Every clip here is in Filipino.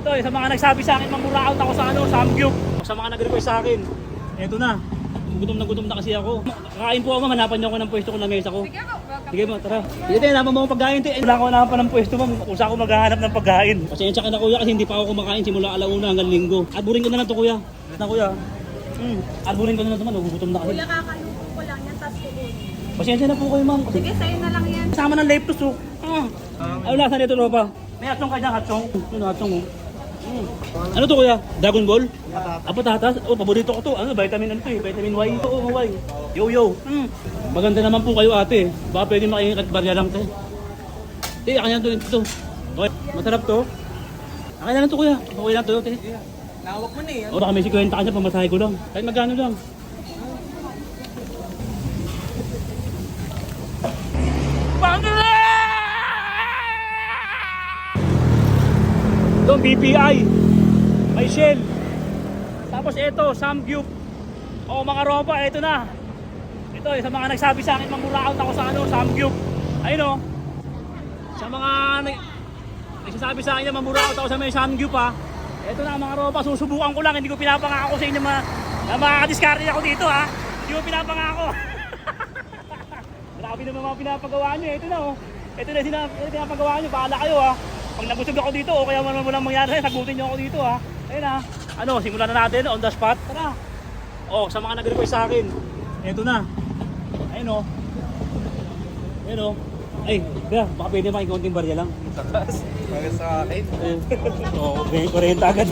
Ito sa mga nagsabi sa akin, mamura out ako sa Samgyup. Sa mga nag-request sa akin, eto na. Gutom na kasi ako. Kakain po ako, ma'am. Hanapan niyo ako ng pwesto kung na mesa ko. Sige po, welcome. Sige mo, tara. Sige tayo, hanapan mo akong pagkain. Wala ko hanapan pa ng pwesto, ma'am. Kung saan ako maghahanap ng pagkain. Pasensya ka na, kuya, kasi hindi pa ako kumakain simula alauna hanggang linggo. Arburin ko na lang to, kuya. Na, kuya. Arburin ko na lang to, man. Gutom na kasi. Kuya, kakalupong ko lang yan, tas kukunin. Pasensya na po kayo, ma'am. Sige, sa'yo na lang yan. Kasama ng leptos, oh. Ay, wala, saan ito, Ropa? May hatsong ka dyan, hatsong. Ano, hatsong, oh. Ano to, kuya? Dragon Ball? Patatas. Oh, paborito ko to. Ano, vitamin ano to eh? Vitamin Y. Ito, oh, Y. Yo. Maganda naman po kayo, ate. Baka pwede makiingat at barya lang, te. Te, akin lang to. Ito. Okay, masarap to. Akin lang to, kuya. Okay lang to, te. Nawak mo na eh. O, baka may 50 ka niya, pamasahe ko lang. Kahit magkano lang. Itong BPI, may Shell. Tapos ito, Samgyup. O mga ropa, ito na. Ito, sa mga nagsabi sa akin, mamura out ako sa Samgyup. Ayun o. Sa mga nagsasabi sa akin, mamura out ako sa may Samgyup ha. Ito na mga ropa, susubukan ko lang. Hindi ko pinapangako sa inyo na makakadiskarte ako dito ha. Hindi ko pinapangako. Marami naman mga pinapagawa nyo. Ito na o. Ito na pinapagawa nyo. Bahala kayo ha. Pag nabusog ako dito, o kaya walang mangyari sa'yo, sagutin nyo ako dito ha. Ayun ha. Ano, simulan na natin on the spot. Tara. O, sa mga nag-request sa akin. Ito na. Ayun o. Ayun o. Ay, kaya, baka pwede making konting barya lang. Takas. Para sa akin. Oo, 40 agad.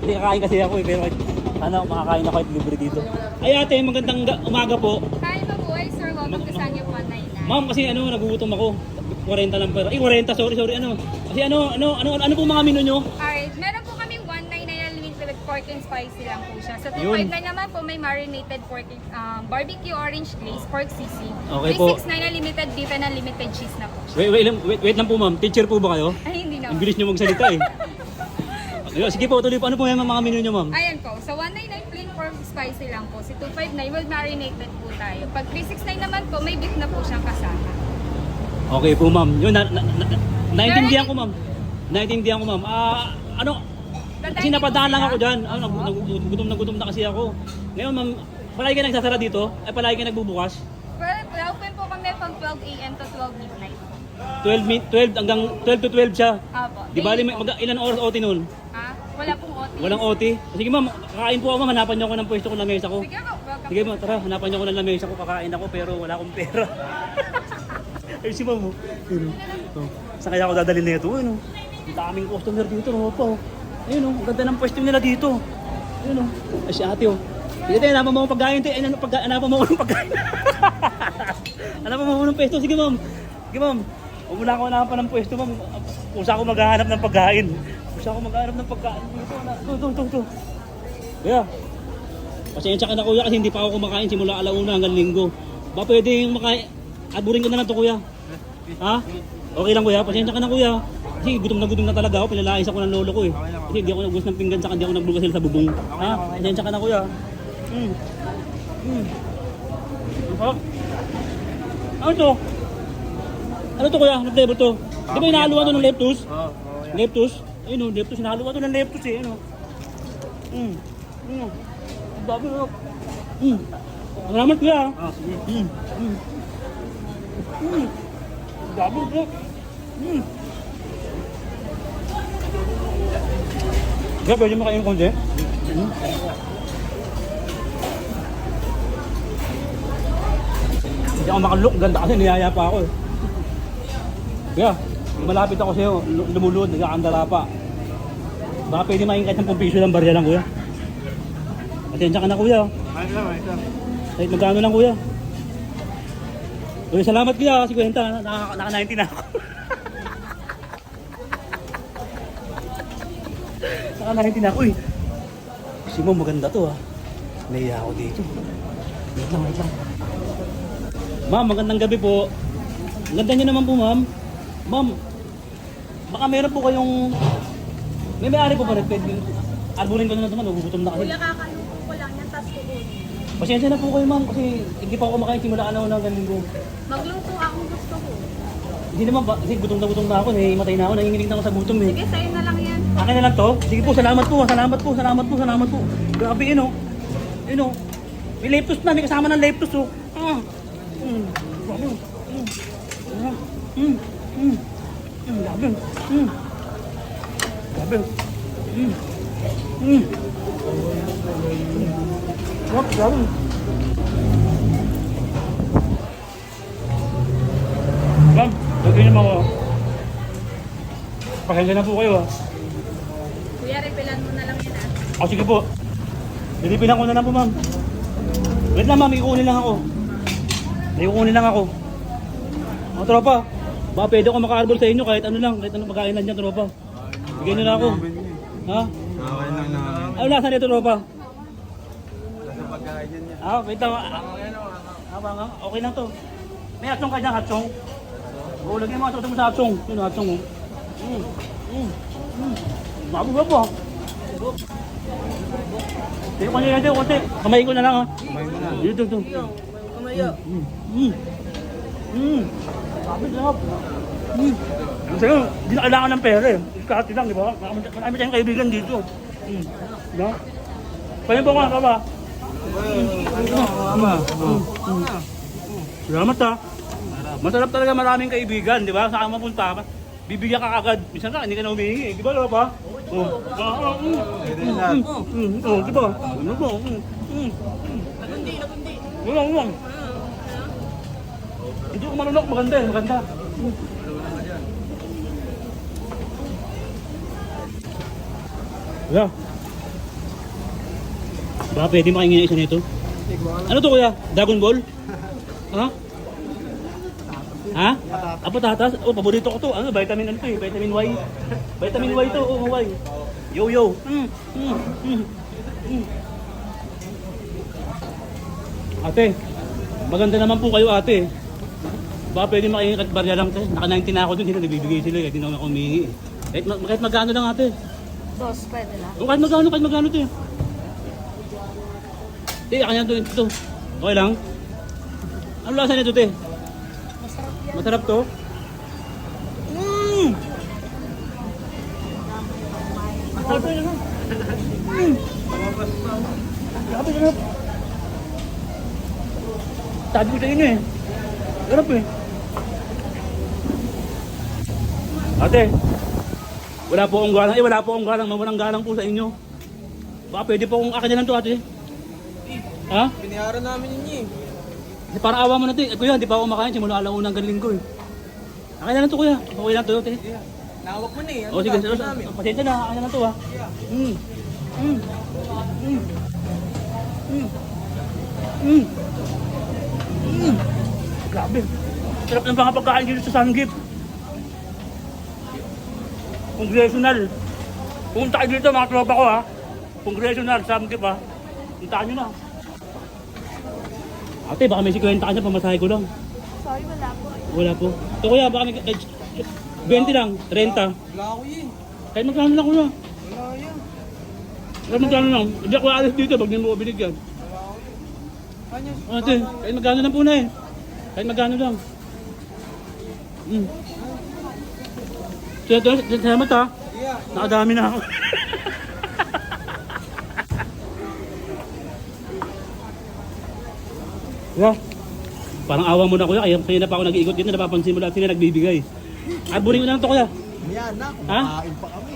Hindi kakain kasi ako eh, pero sana makakain ako at libre dito. Ay ate, magandang umaga po. Hi, mabuhay, sir. Welcome to Sangyup 199. Ma'am, kasi ano, nagugutom ako. 40 lang pero. Ay, 40, sorry, ano. Kasi ano po mga menu nyo? Alright, meron po kaming 199 na limited with pork and spicy lang po siya. Sa Yun. 259 naman po may marinated pork, barbecue orange glaze, pork sisig. Okay po. 369 na limited beef and unlimited cheese na po siya. Wait lang po ma'am. Teacher po ba kayo? Ay, hindi na. Ang bilis nyo magsalita eh. Ayun, sige po, tuloy po. Ano po yung mga menu nyo ma'am? Ayan po, sa 199 plain pork spicy lang po. Si 259 will marinated po tayo. Pag 369 naman po, may beef na po siyang kasama. Okay po ma'am. Yun, naintindihan ko ma'am. Naintindihan ko ma'am. Ano, kasi napadaan lang ako dyan. Gutom na kasi ako. Ngayon ma'am, palagi ka nagsasara dito? Ay palagi ka nagbubukas? Well, open po kami from 12 a.m. to 12 midnight. 12 hanggang 12 to 12 siya. Apo. Di bali, ilan oras OT noon? Wala pong OT. Walang OT? Sige ma'am, kakain po ako ma'am. Hanapan niyo ako ng pwesto ko na mesa ko. Sige po, welcome. Sige ma'am, tara. Hanapan niyo ako ng lamesa ko. Kakain ako pero wala akong pera. Ay si ma'am. Saan kaya ako dadalhin na ito? Ano? Ang daming customer dito. Ano po? Ayun o, ang ganda ng pwesto nila dito. Ayun o. Ay si ate o. Sige tayo, hanapan mo akong pagkain. Hanapan mo ako ng pagkain. Hanapan mo ako ng pwesto. Sige ma'am. Sige ma'am. Huwag mo na ako hanapan ng pwesto ma'am. Kung saan ako maghahanap ng pagkain. Kung saan ako maghahanap ng pagkain. Ito. Kaya, pasensya ka na kuya kasi hindi pa ako kumakain simula alauna hanggang linggo. Ba pwedeng makain? Arburin ko na lang to kuya. Ha? Okay lang kuya, pasensya ka na kuya. Kasi gutom na talaga ako, pinalayas ako ng lolo ko eh. Kasi hindi ako nagbukas ng pinggan, saka hindi ako nagbukas sa bubong. Ha? Pasensya ka na kuya. Ano to? Ano to kuya? Ano flavor to? Di ba inahaluan to ng leptus? Leptus? Ayun o, leptus. Inahaluan to ng leptus eh. Ano? Ang dami o. Salamat kuya. Ang dami bro. Kaya pwede makain ng konti? Hindi ako makalok. Ganda kasi niyaya pa ako eh. Kaya, malapit ako sa'yo. Lumulod, nagkakandara pa. Baka pwede maing kahit 10 piso lang barya lang kuya. Atensya ka na kuya. Kahit magkano lang kuya. Uy, salamat kuya. 50. Naka-90 na ako. Naka-90 na ako eh. Si Mom, maganda to ha. Naiya ako dito. Wait lang. Ma'am, magandang gabi po. Ang ganda niyo naman po ma'am. Ma'am, baka meron po kayong... May-ari po ba rin? Arburin ko na naman, nagugutom na kasi. Kuya, kakalupong ko lang yan, tas kukunin. Pasensya na po kayo ma'am kasi hindi pa ako kumakain simula alaw na linggo. Magluto akong gusto ko. Hindi naman ba, kasi gutom na ako, nahimatay na ako, nanginginig na ako sa gutom eh. Sige, sa'yo na lang yan. Akin na lang to. Sige po, salamat po, salamat po, salamat po, salamat po. Grabe yun oh. Yun oh. May leptos na, may kasama ng leptos oh. Grabe. Grabe. Grabe. Grabe. Ma'am, lagyan niyo ako. Pasensya na po kayo ah. Kuya, repilan mo na lang yan ah. O sige po. Dilipinan ko na lang po ma'am. Wait lang ma'am, ikukunin lang ako. Ikukunin lang ako. Mga tropa, baka pwede ako maka-arbol sa inyo kahit ano lang, kahit ano pagkain lang dyan tropa. Bigyan nyo na ako. Ha? Okay lang namin. Ano lasa nito tropa? Nasa pagkain yan niya. Wait lang. Okay lang to. May atsong ka dyan, atsong. Oo, lagyan mo atsong mo sa atsong. Yun, atsong mo. Bago ba po? Sige ko niya dito, konti. Kamayin ko na lang ha. Kumain mo na. Dito. Kumaya. Sabi sarap. Kasi hindi na kailangan ng pera eh. Iskati lang, di ba? Marami tayong kaibigan dito. Diba? Kaya po nga, kaba. Salamat ha. Masarap talaga maraming kaibigan, di ba? Saan ka mapunta ka, bibigyan ka agad. Minsan ka, hindi ka na humihingi. Di ba, di ba? Di ba? Ano ba? Wala. Hindi ko malunok, maganda eh, maganda. Kuya. Baka pwede makingin na isa nito? Ano to kuya? Dragon Ball? Ha? Ha? Patatas? Oh, paborito ko to. Ano, vitamin ano to eh? Vitamin Y. Vitamin Y to, oh, Y. Yo. Ate, maganda naman po kayo ate. Baka pwede makingin at barya lang tayo. Naka-19 na ako dun, sila nagbibigay sila. Hindi na ako humihingi. Kahit magkano lang ate. Dos, pwede na. O kahit magkano to eh. Kanya to. Okay lang? Ano lasa nito te? Masarap yan. Masarap to? Grabe naman. Grabe sarap. Sabi ko sa inyo eh. Sarap eh. Ate, wala po akong galang, mawalang galang po sa inyo. Baka pwede po akong akin na lang to ate. Ha? Pinayaran namin ninyo eh. Para awa mo na ito eh. Kuya, hindi pa ako makain. Simula alaunang galing ko eh. Akin na lang to kuya. Okay lang to. Te. Nawak mo na eh. O sige, pasensya na. Akin na lang to ha. Grabe. Sarap ng mga pagkain dito sa Sanggip. Congressional. Pumunta kayo dito mga tropa ko ha. Congressional, Sanggip ha. Puntaan nyo na. Ate, baka may 50 ka niya, pamasahe ko lang. Sorry, wala po. Wala po. So kuya, baka may 20 lang, 30. Wala ako eh. Kahit magkano lang kuya. Wala yan. Kahit magkano lang. Hindi ako alis dito, pag hindi mo ko binigyan. Kanya. Ate, kahit magkano lang po na eh. Kahit magkano lang. Salamat ha. Yeah. Nakadami na ako. Yeah. Parang awa mo na kuya, kaya na pa ako nag-iikot dito, napapansin mo lahat sila nagbibigay. Aburin ko na lang to kuya. Yan na, Ha? kumakain pa kami.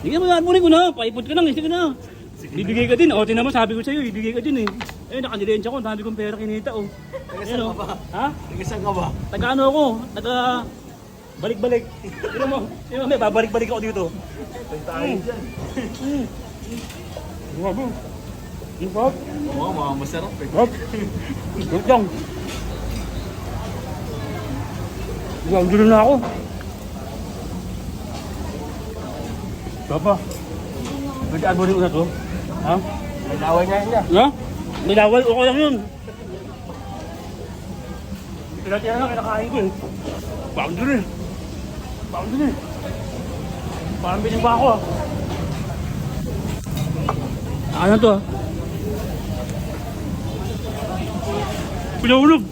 Sige mo, aburin ko na, paipot ka lang, sige na. Bibigay ka din, o tinan mo, sabi ko sa'yo, ibigay ka din eh. Eh, nakanilensya ko, sabi kong pera kinita oh. Taga-saan ka ba? Ha? Taga-saan ka ba? Taga ano ako, taga balik-balik. Tinan mo, may babalik-balik ako dito. Tayo dyan. Grabe. Yung pop. Oo, mga masarap eh. Hop! Wait lang. Gagawin na ako. Papa. Nag-abunin ko na to. Ha? May laway nga niya. Ha? May laway? Okay lang yun. Pinatira na, kinakain ko eh. Boundary. Boundary. Parang binig pa ako ah. Ano to ah? Pinahulog.